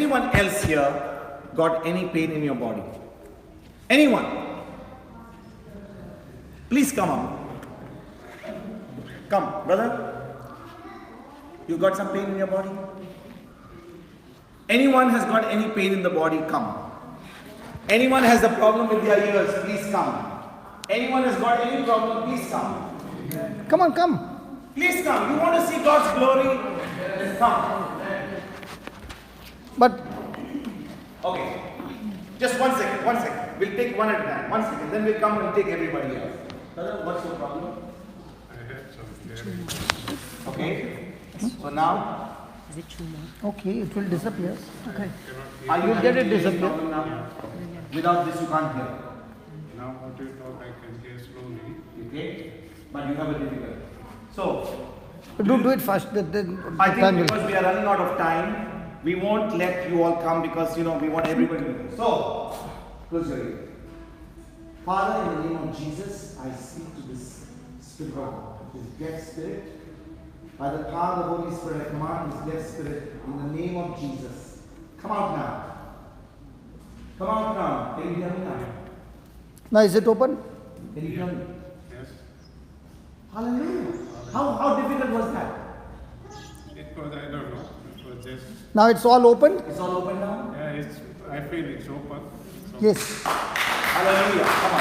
anyone else here got any pain in your body? Anyone? Please come on. Come, brother. You got some pain in your body? Anyone has got any pain in the body? Come. Anyone has a problem with their ears? Please come. Anyone has got any problem? Please come. Come on, come. Please come. You want to see God's glory? Come. But Okay. Just 1 second. 1 second. We'll take one at a time. 1 second. Then we'll come and take everybody else. Brother, what's your problem? I had some hearing. Okay. So now, okay, it will disappear. Okay. are you You'll get it having any disappear. problem now? Without this, you can't hear. Now what you talk, I can hear slowly. Okay. But you have a difficulty. So, Do it fast. Then I time think will. because we are running out of time, we won't let you all come because we want everybody to go. So, close your ears. Father, in the name of Jesus, I speak to this spirit of this deaf spirit. By the power of the Holy Spirit, I command this deaf spirit in the name of Jesus. Come out now. Come out now. Can you hear me now? Now is it open? Can you hear me? Yes. Hallelujah. How difficult was that? It was, I don't know. It was just, Now it's all open? It's all open now? yeah, I feel it's open. So Yes. Hallelujah. Come on.